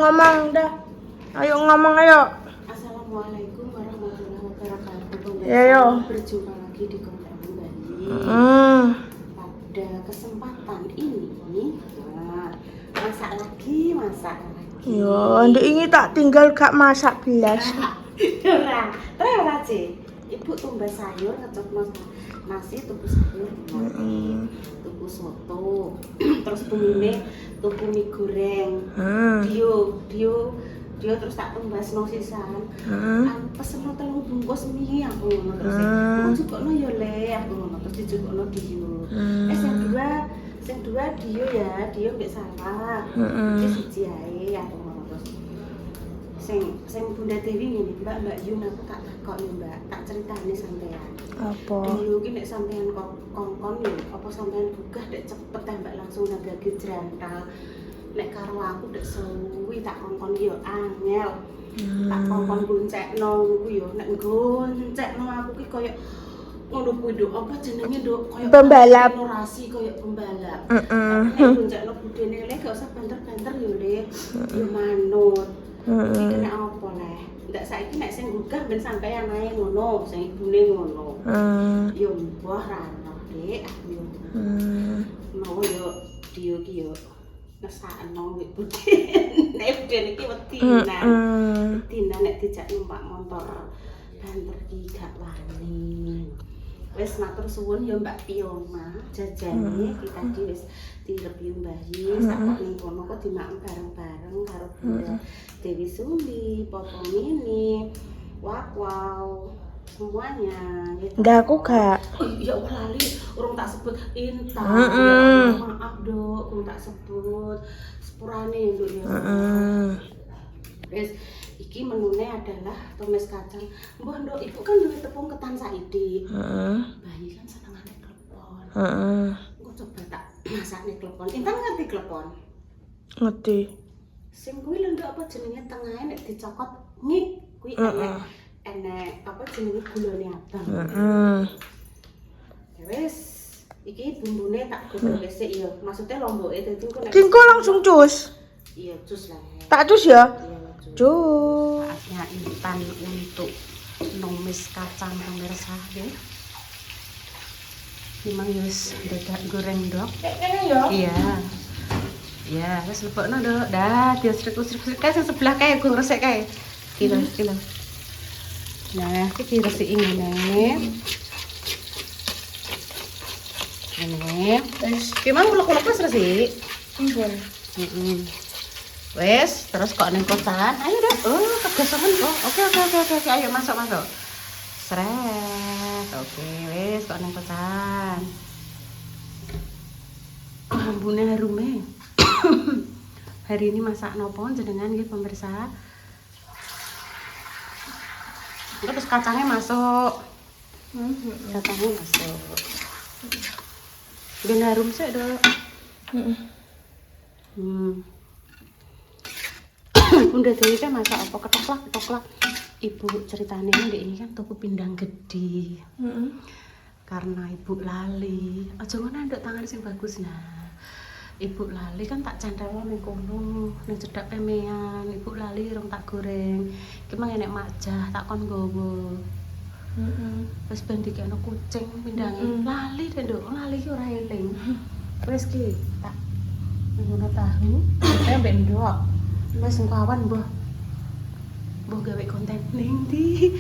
ngomong dah. Ayo ngomong ayo. Assalamualaikum warahmatullahi wabarakatuh. Ya, yo. Berjumpa lagi di konten kembali. Pada kesempatan ini, masak lagi. Yo, ndek ini tak tinggal gak masak belas. Ora sih. Ibu tumbas sayur, ngecok nasi, tuku sayur, tuku soto, terus bumbunya tuku mie goreng, dio terus tak tumbas no sisan. Pesen no 3 bungkus mie aku ngono terus. Aku jukokno yo le aku ngono terus dijukokno dio. Sing dua dio ya, dio mbek salah. Iki siji ae aku ngono terus. Sing Bunda Dewi ngene, Mbak Yun aku tak takoki Mbak, tak critani sampean. Apa? Dulu ki nek sampean kongkon yo, apa sampean gugah dek cepet tembak langsung nabagi jrantal. Nek karo aku dek suwi tak kongkon yo angel. Tak kongkon goncekno kuwi yo, nek goncekno aku ki koyo ngono kuwi nduk, apa jenenge nduk, koyo pembalap. Eksplorasi koyo pembalap. Nek goncekno budene le gak usah banter-banter yo le. Yo manut. Iki kena apa leh? Ndak saiki nek sing gugah ben sampeyan ae ngono, sing ibune ngono. Yo mbah ra ono, Dik, aku yo. Mau yo dio ki yo ngesakno wit budene. Nek budene iki wedinan. Wedinan nek dijak numpak motor banter ki gak wani. Wis matur suwun ya Mbak Pioma, jajane kita wis direpi Mbah Yus, tak kok ning kono kok dimakan bareng-bareng karo Bunda Dewi Sumbi, Popo Mini, Wow, semuanya. Ndak aku gak. Oh ya Allah lali, urung tak sebut Intan. Maaf Dok, urung tak sebut. Sepurane Nduk ya. Wis iki menune adalah tumis kacang. Mbah Nduk, Ibu kan duwe tepung ketan saiki. Bayi kan senengane klepon. Engko coba tak masakne klepon. Intan ngerti klepon? Ngerti. Sing kuwi lho Nduk apa jenenge tengahe nek dicokot ngik kuwi enek apa jenenge gulane abang. Ya wis, iki bumbune tak godhog resik ya. Maksudnya lomboke dadi engko nek Tingko langsung cus. iya cus lah. Tak cus ya? Iya cus. Cus. Saatnya Intan untuk numis kacang pemirsa ya. Memang wis dadak goreng Dok. Kene ya. Iya. Iya, wis lebokno Dok. Dah, diresik-resik kae sing sebelah kae gue resik kae. Kilo. Nah, iki diresiki ngene. Ngene. Wis Ki mang ulek-ulek wis resik. impun. Wes, terus kok ning kotaan. Ayo Dok. Oh, kegasangan kok. Oke. Ayo masuk. Sret. Oke, wes kok ning kotaan. Bumbune harume. Hari ini masak nopo jenengan nggih pemirsa? Terus kacangnya masuk. Kacangnya masuk. Ben harum sik, Dok. Bunda Dewi kan masak apa ketoklak. Ibu ceritanya ini kan tuku pindang gede. Karena ibu lali. Aja ngono nduk tangan sing bagus nah. Ibu lali kan tak cantelo ning kono, ning cedhak pemean. Ibu lali rong tak goreng. Ki mang enek majah tak kon nggawa. Wis ben dikene kucing pindange. Lali deh nduk, lali ki ora eling. Wis ki tak ngono tahu. Saya mbek ndok. Wis engko awan mbah gawe konten ning ndi.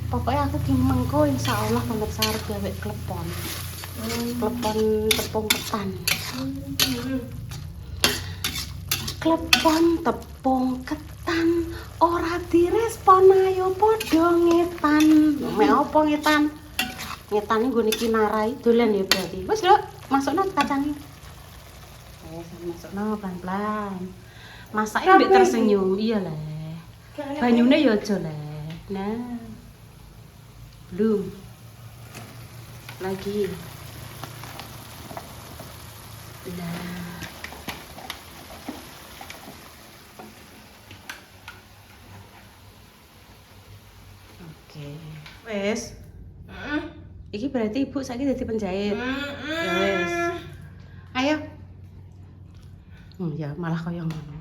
Pokoknya aku ki mengko insyaallah pemirsa arep gawe klepon. Klepon tepung ketan. Klepon tepung ketan ora direspon ayo padha ngetan. Mek opo ngetan? Ngetane nggone iki narai dolan ya berarti. Wis Dok, masukno kacange. Wis masukno pelan-pelan. Masake mbek tersenyum, iya lah. Banyune ya aja lah. Nah. Belum. Lagi. Nah. Oke. Wes. Iki berarti Ibu saiki dadi penjahit. Ya wes. Ayo. Ya malah kaya ngono.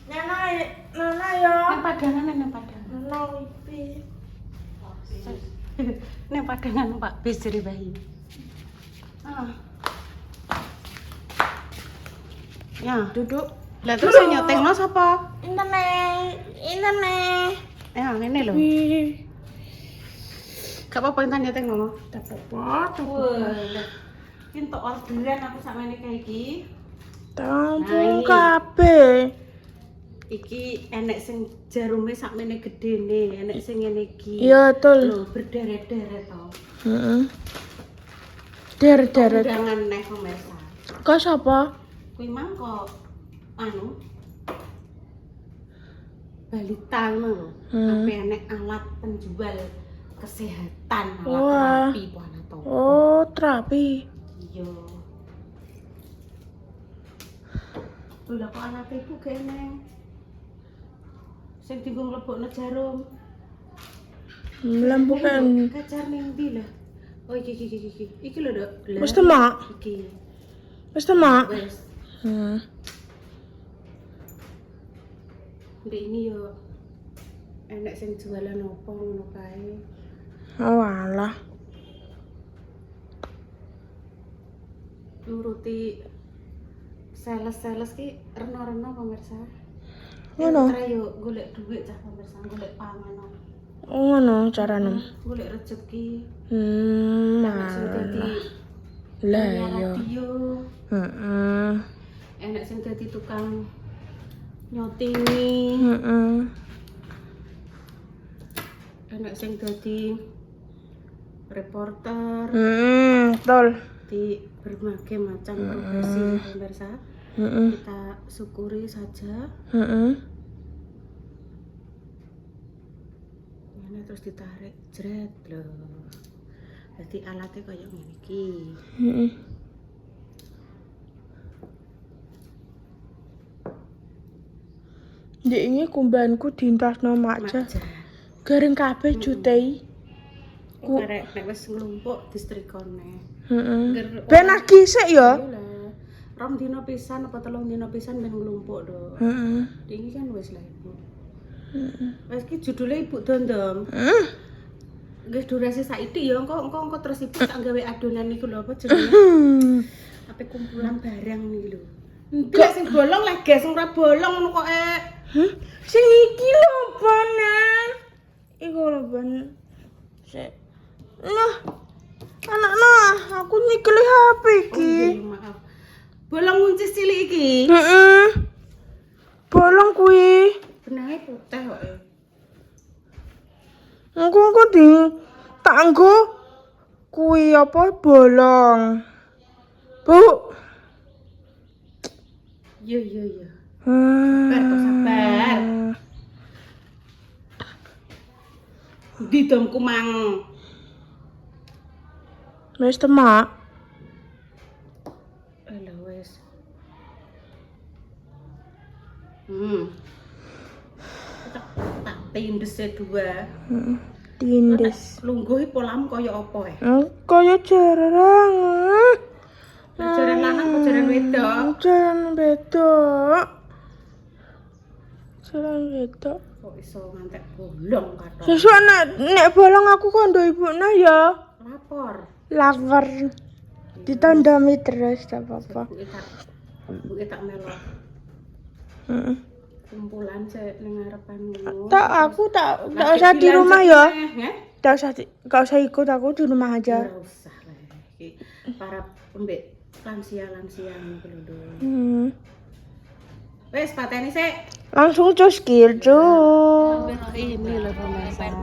Nana Nana ya. Nang padangan nang padangan. Nana wipi. Nang padangan Pak bis jere bayi. Ah. Ya, Duduk. lah terus sing nyotengno sapa? Ini. Ya, ngene lho. Wih. Gak apa-apa entar nyotengno. Tak apa-apa. Wah. Iki entuk orderan aku sakmene kae iki. Tampung kabeh. Iki enek sing jarume sakmene gedene, enek sing ngene iki. Iya, betul. Lho, berderet-deret to. Heeh. Deret-deret. Undangan neh pemirsa. Kok sapa? Kuwi mang kok anu balita ngono lho. Tapi enek alat penjual kesehatan, alat Wah. terapi po ana to. Oh, terapi. Iya. Lha kok anak ibu kene. Sing dienggo mlebokno jarum. Lembukan. Kacar ning ndi lah? Oh iki. Iki lho, Dok. Lah, Wis temak. Iki. Wis temak. Wes. Ndek ini yo enek sing jualan apa ngono kae. Oh alah. Nuruti sales-sales ki rena-rena pemirsa. Ngono. Tra yo golek duit cah pemirsa, golek panganan. Oh ngono carane. Golek rezeki. Enek sing Malah. dadi Lah penyiar iya. radio. Heeh. Enek sing dadi tukang nyotingi. Heeh. Enek sing dadi reporter Betul. di berbagai macam profesi pemirsa. Heeh. Kita syukuri saja. Heeh. Ini terus ditarik jret loh. Jadi alatnya kayak ngene iki. Heeh. Dek ini kumbanku dintasno makja. Garing kabeh jutei. Karek nek wis nglumpuk distrikone. Heeh. Ben lagi sik ya. Lah. Rom dino pisan apa telung dino pisan ben nglumpuk do. Heeh. Iki kan wis lah Ibu. Wis iki judule Ibu Dondong. Nggih durasi saiki ya engko terus Ibu tak gawe adonan niku lho apa jenenge? Apa kumpulan barang nih lho. Enggak sing bolong lah guys, sing ora bolong ngono kok Sing iki lho banan. Iku lho ban. Sik. Nah. Anakna, aku nyikeli HP iki. Maaf. Bolong kunci cilik iki. Heeh. Bolong kuwi. Benangnya putih kok. Engko di tak nggo kuwi apa bolong. Bu. Iya. Sabar kok sabar. Di domku mang. Wis temak. Alah wis. Tak tindes dua. Tindes. Lungguh polam kaya apa Kaya jarang. Jaran lanang apa jaran wedok? Jaran wedok. Jaran wedok. Kok iso ngantek bolong katok. Sesuk nek bolong aku kondo ibuna ya. Lapor. Lapar. Ditandomi terus tak apa-apa. Buke tak melok. Heeh. Kumpulan sik ning ngarepan ngono. Aku tak usah di rumah ya. Nggih. Gak usah ikut aku di rumah aja. Ora usah lah. Iki para pembek lansia-lansia niku lho. Wes pateni sik. Langsung cus gitu. Ini lho pemirsa.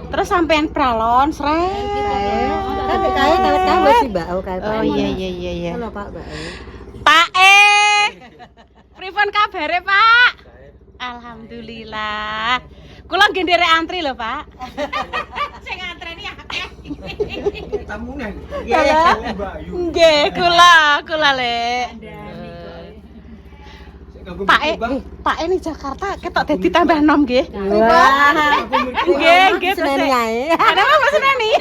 Terus sampean pralon sret. Kayak wis Mbak, kayak Oh iya. Halo Pak, Mbak. Pak pripun kabare, Pak? Alhamdulillah. Kula nggih nderek antri lho, Pak. Sing antreni akeh. Tamunan. Nggih, kula Lek. Pak ning Jakarta ketok dadi tambah nom nggih. Wah. Nggih, Seneni ae. Ada apa seneni?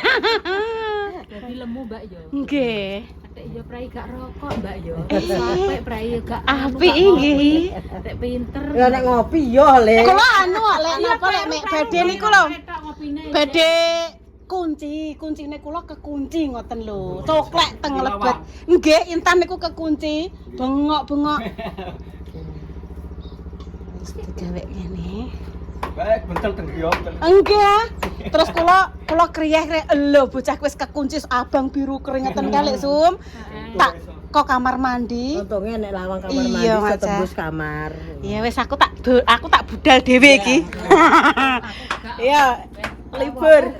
Dadi lemu Mbak yo. Nggih. ya prai gak rokok, Mbak yo. Sampai prai yo gak Apik iki. Rek pinter. Ya nek ngopi yo, Le. Kula anu lek napa lek mek badhe niku lho. Badhe kuncine kula kekunci ngoten lho. Coklek teng lebet. Nggih, Intan niku kekunci. Bengok-bengok. Wis digawe ngene. Baik, bentel teng yo. Enggak. Terus kula kriyeh lho bocah wis kekunci abang biru keringetan kali Sum. Tak kok kamar mandi. Untungnya nek lawang kamar mandi Iya, iso Mas. tembus kamar. Ya wis aku tak budal dhewe iki. Iya. Libur.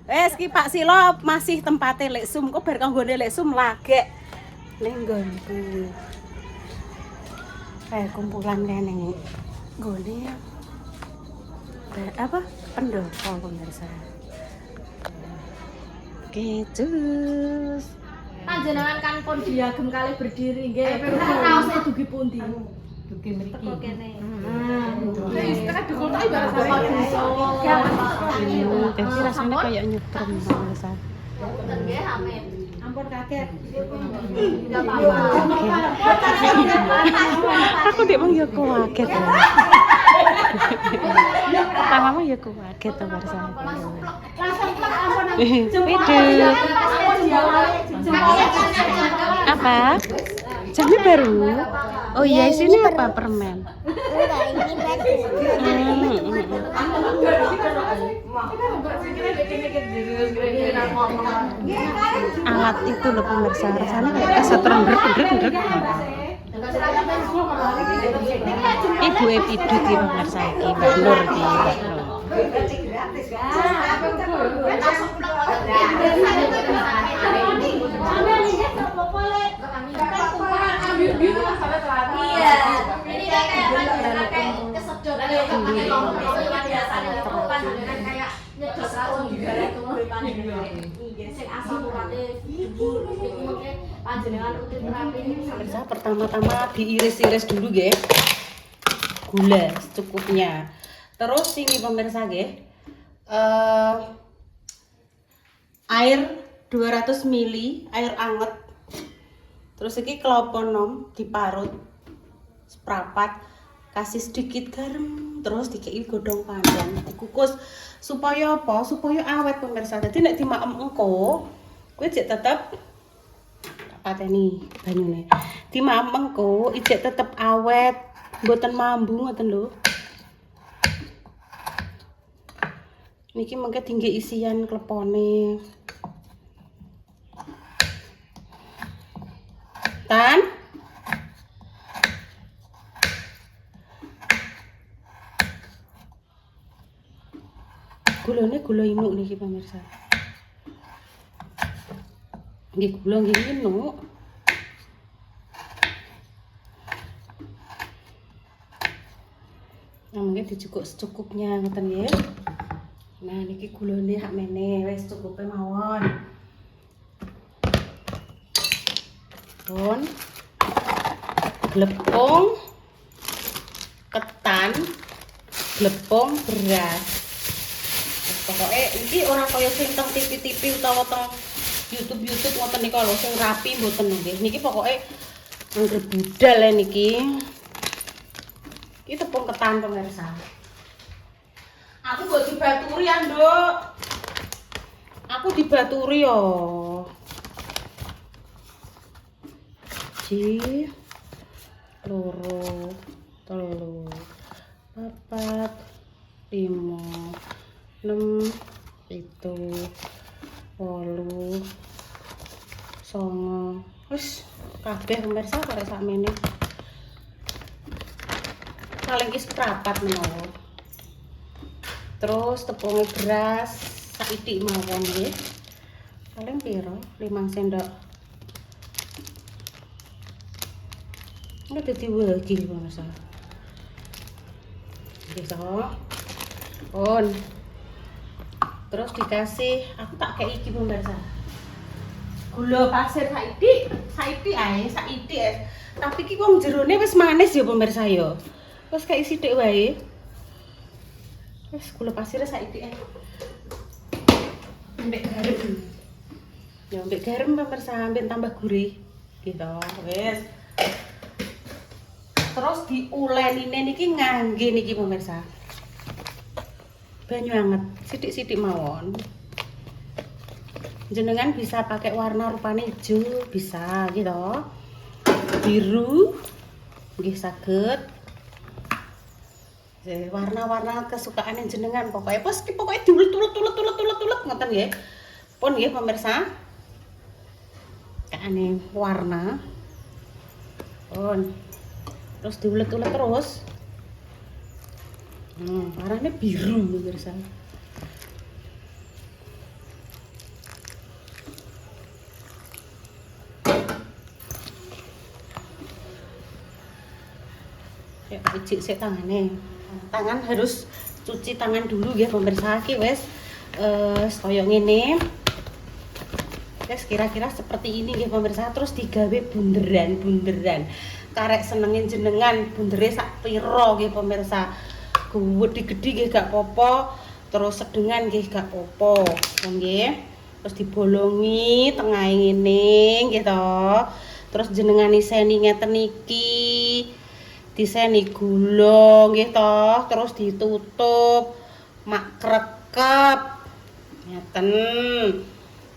Wes ki Pak Silo masih tempate Lek Sum kok bar kanggone Lek Sum lagek ning nggonku. Kumpulan kene nggone apa pendopo pemirsa. Oke, cus. Panjenengan kan pun diagem kali berdiri nggih. Kaosnya dugi pundi? Dugi mriki. Teko kene. Wis tekan dukul tak ibarat sama desa. Jadi rasanya kayak nyetrum pemirsa. Mboten nggih, Amin. Ampun kaget. Enggak apa-apa. Aku ndek mong yo kaget. Pertama mah yo kaget pemirsa. Langsung plek ampun. Widih. Apa? Jamnya baru? Oh iya, sini apa permen? Alat itu loh pemirsa, rasanya kayak kesetrum drek. Ibu Epidut ya pemirsa, iki Mbak Nur iki, Mbak Nur. Pertama-tama diiris-iris dulu nggih. Gula secukupnya. Terus ini pemirsa nggih. Air 200 ml air anget. Terus iki kelapa nom diparut seprapat, kasih sedikit garam, terus dikei godhong pandang, dikukus supaya apa? Supaya awet pemirsa. Dadi nek dimaem engko, kuwi jek tetep pateni banyune. Dimaem engko ijek tetep awet, mboten mambu ngoten lho. Niki mengke tinggi isian klepone. Tan. Gulane gula inuk niki pemirsa. Nggih gula nggih inuk. Nah, mungkin dicukuk secukupnya ngoten nggih. Nah, niki gulane hak mene wis cukupe mawon. Pun glepung ketan, glepung beras. Pokoknya iki ora kaya sing teng TV-TV utawa teng YouTube ngoten nika lho sing rapi mboten nggih. Niki pokoke angger budal niki. Iki tepung ketan pemirsa. Aku mbok dibaturi ya, Nduk. Aku dibaturi yo. Ji loro, telu, papat, 5, 6, 7, 8, 9. Wis kabeh pemirsa karo sakmene. Paling ki seprapat mawon. Terus tepungnya beras saithik mawon nggih. Paling piro? 5 sendok. Ini dadi wagi pemirsa. Bisa. On. Terus dikasih, aku tak kayak iki pemirsa. Gula pasir saithik ae, saithik. Tapi iki wong jerone wis manis ya pemirsa ya. Wis kayak sithik wae. Wis gula pasirnya saithik ae. ambek garam. Ya ambek garam pemirsa, ambek tambah gurih. Gitu, wes. Terus diulenine niki ngangge niki pemirsa. Banyu anget, sithik-sithik mawon. Jenengan bisa pakai warna rupane hijau, bisa gitu. Biru nggih saged. Warna-warna kesukaan jenengan pokoknya diulet-ulet ngoten nggih. Pun nggih pemirsa. Kaane warna. Pun. Terus diulet-ulet terus. Warnanya biru pemirsa. Ya, ijik sik tangane. Tangan harus cuci tangan dulu ya pemirsa. Iki wis kaya ngene. Wis kira-kira seperti ini nggih pemirsa. Terus digawe bunderan. Karek senengin jenengan bundere sak pira nggih pemirsa. Gedhi-gedhi nggih gak apa-apa. Terus sedengan nggih gak apa-apa. Nggih. Terus dibolongi tengahe ngene nggih to. Terus jenengan iseni ngeten iki. Diseni gula nggih toh, terus ditutup mak krekep ngeten.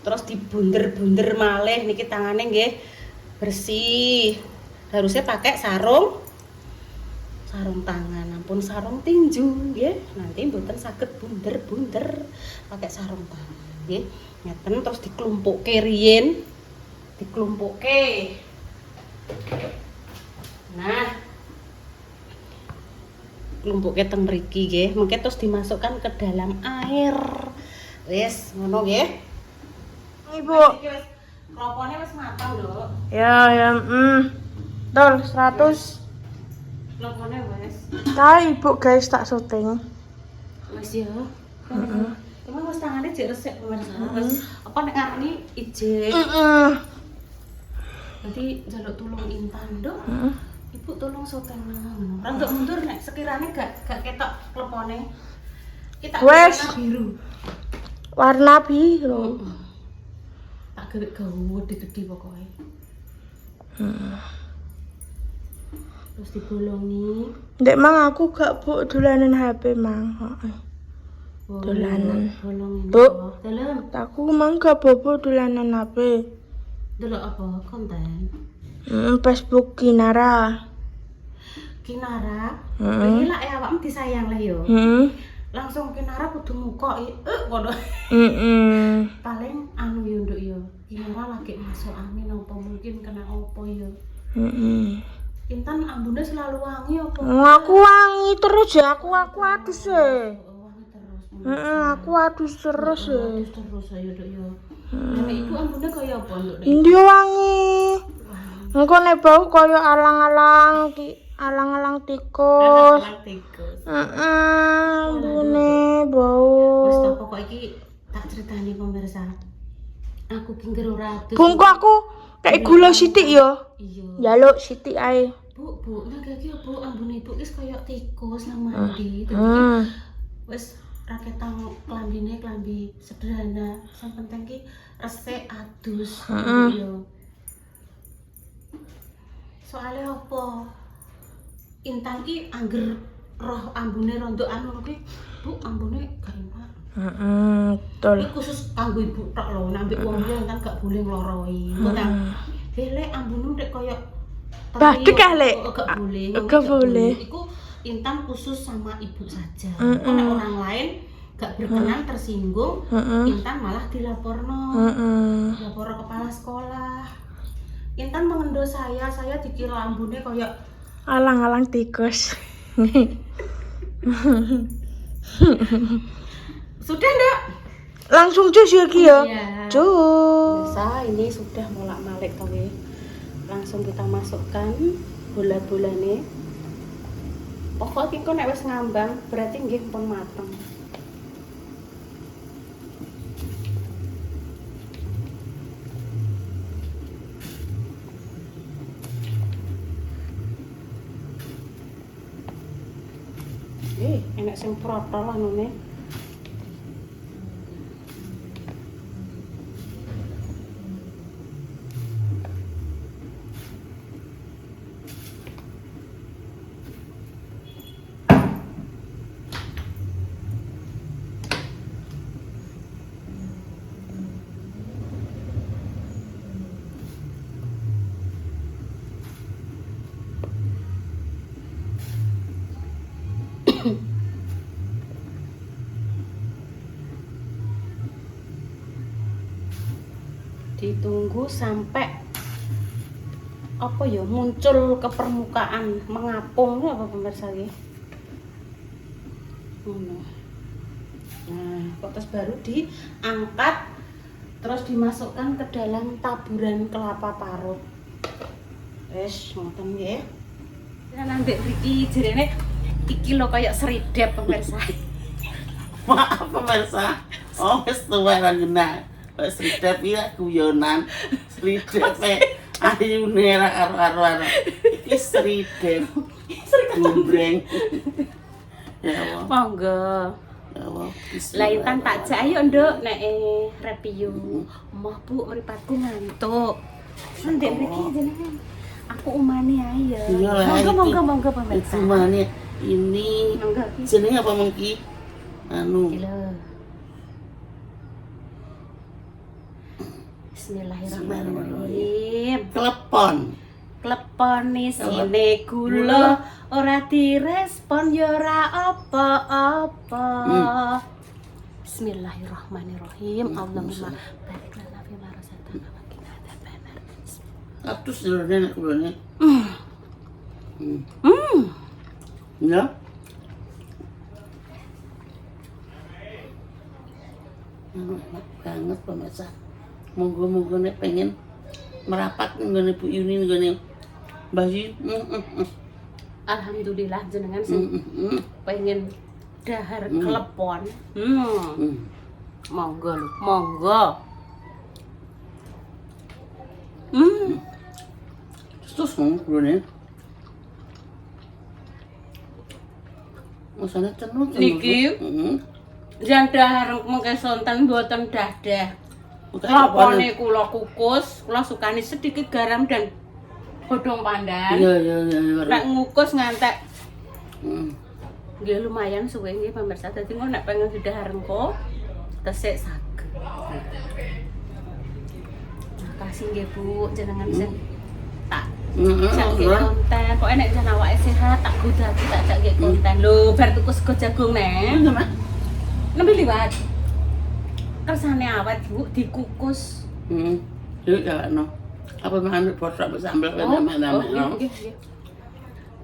Terus dibunder-bunder malih niki tangane nggih bersih. Harusnya pakai sarung tangan, ampun sarung tinju nggih. Nanti mboten saged bunder-bunder pakai sarung tangan nggih. Ngeten terus diklumpukke riyin. Diklumpukke. Nah, klumpuknya teng mriki nggih, mengke terus dimasukkan ke dalam air. Wis, ngono nggih. Ibu. Klopone wis matang, Nduk. Ya, Tol 100. Klopone wis. Ta ibu guys tak syuting. Wis ya. Cuma wis tangane jek resik pemirsa. Terus apa nek ngarani ijik. Nanti njaluk tulung Intan, Nduk. Ibu tolong syuting ngono. Rada mundur nek sekiranya gak ketok klepone. Kita Wes. warna biru. Warna biru. Tak gawe gede pokoknya. Terus dibolongi. Ndek mang aku gak bu dolanan HP mang. Heeh. Dolanan. Bolongin. Bu. Dalam Aku mang gak bobo dolanan HP. delok apa konten? Facebook Kinara. Kinara. Iki lak awakmu disayang lah yo. Langsung Kinara kudu muka ngono. Paling anu yo nduk yo. Kinara lagi masuk angin apa mungkin kena apa yo. Intan ambune selalu wangi apa? Aku wangi terus ya, aku adus e. Wangi terus. Aku adus terus e. Terus ayo nduk yo. Nek iku ambune kaya apa nduk? Ndi wangi. Engko nek bau kaya alang-alang tikus. Tikus. Ambune Wis bau. tak pokok iki tak critani pemirsa. Aku ki ngger ora adus. Bungku aku kayak gula sithik yo. Iya. Njaluk sithik ae. Bu, nek iki Bu ambune ibu wis kaya tikus nang mandi. Dadi wis raketang klambine klambi sederhana. Sing penting ki resik adus. Yo. Soalnya apa? Intan ki angger roh ambune rondo anu ki, Bu, ambune gak enak. Betul. Iki khusus kanggo ibu tok lho, nek ambek wong liya kan gak boleh ngloroi. Ngoten. Lek ambune nek kaya Batik ah, Lek. Gak boleh. Gak boleh. Iku Intan khusus sama ibu saja. Nek orang lain gak berkenan tersinggung, Intan malah dilaporno. Lapor kepala sekolah. Intan mengendor saya dikira ambune kaya Alang-alang tikus. sudah ndak? Langsung jus ya Ki ya. Iya. Jus. Biasa ini sudah molak-malik to nggih. Langsung kita masukkan bola-bolane. Pokoknya kok nek wis ngambang berarti nggih pun mateng. Enak sing protol anune. Ditunggu sampai apa ya muncul ke permukaan, mengapung apa pemirsa ya. Nah, terus baru diangkat, terus dimasukkan ke dalam taburan kelapa parut. Wes, ngoten nggih. Ya nambah mriki jerene iki lho kayak seridep pemirsa. Maaf pemirsa. Oh, wis tuwa lan genah. Wis sridep ya guyonan. Sridep ayune ra karo-karoan. Iki sridep. Gumbreng. Ya Allah. Monggo. Ya Allah. Lah Intan tak jak ayo nduk nek review. Moh Bu mripatku ngantuk. Ndek mriki jenengan. Aku umane ayo. Iya lah, Monggo Itu pemirsa. mana ini Monggo. jenenge apa mengki? Anu. Gila. Bismillahirrahmanirrahim. Klepon. Kleponi sine gula ora direspon ya ora apa-apa. Bismillahirrahmanirrahim. Allahumma barik lana fi ma razaqtana wa qina adzabannar. Katus jelene nek kulone. Ya. Enak banget pemirsa. Monggo-monggo nek pengen merapat nggone Bu Yuni nggone Mbah Yu. Alhamdulillah jenengan sing pengen dahar klepon. Monggo lho, monggo. Terus kulone. Masane cenut. Niki? Jan dahar mengke sonten mboten dadah. Apa? Lapone kula kukus, kula sukani sedikit garam dan godhong pandan. Iya. Nek ngukus ngantek nggih lumayan suwe nggih pemirsa. Dadi engko nek pengen didahar engko tesik saged. Makasih nggih Bu jenengan sing tak jak konten. Pokoke nek jan awake sehat tak godaki tak jak konten. Lho bar tuku sego jagung nek. Nembe liwat. Kersane awet Bu dikukus. Yuk no. Apa manut botok sambel nama-nama.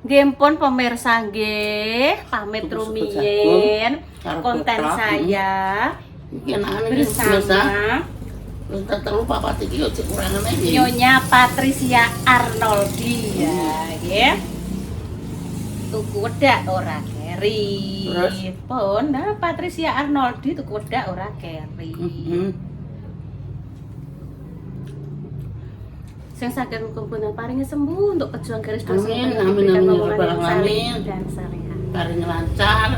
Nggih pun pemirsa nggih, pamit Tuku rumiyin karo konten botok. saya Iki anakane wis biasa. bersama Wis tak telu papat iki yo cek kurangane iki. Nyonya Patricia Arnoldi ya nggih. Tuku wedak ora keri. Terus? Pun nah Patricia Arnoldi tuku wedak ora keri. Sing saged muga paringi sembuh untuk pejuang garis dosa Amin, yang amin, diberikan amin, ya omongan Rabbal yang saleh alamin. dan salehah. Paring lancar,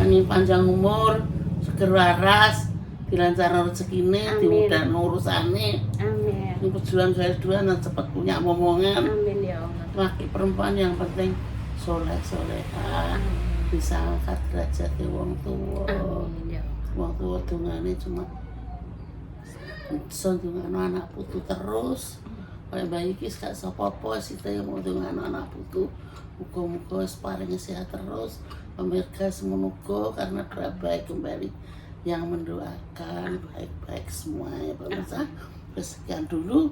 ani panjang umur, seger waras, dilancarno rezekine, Amin. dimudahno urusane. Amin. Ini pejuang garis dua dan cepat punya momongan. Amin ya Allah. Laki perempuan yang penting soleh-soleha, bisa angkat derajat wong tua. Amin ya Allah. Wong tua dungane cuma sondungano anak putu terus. Kayak bayi iki gak sapa-apa sita yang mau dungano anak putu. Muga-muga paringi sehat terus. Pemirsa semoga karena baik kembali yang mendoakan baik-baik semua ya pemirsa. Sekian dulu.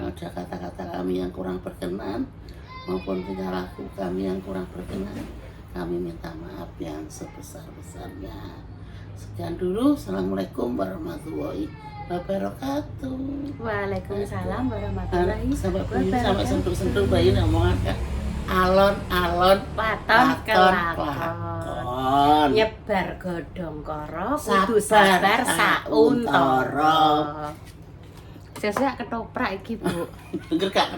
Ada kata-kata kami yang kurang berkenan maupun tingkah laku kami yang kurang berkenan, kami minta maaf yang sebesar-besarnya. Sekian dulu. Assalamualaikum warahmatullahi wabarakatuh. Waalaikumsalam warahmatullahi Sampai bunyi sampai wabarakatuh. sentuh-sentuh bayi ngomongan kan alon-alon Paton kelakon. kelakon. Nyebar godhong karo Sabar kudu sabar sauntara. sauntara. Sesuk ketoprak iki, Bu. Denger gak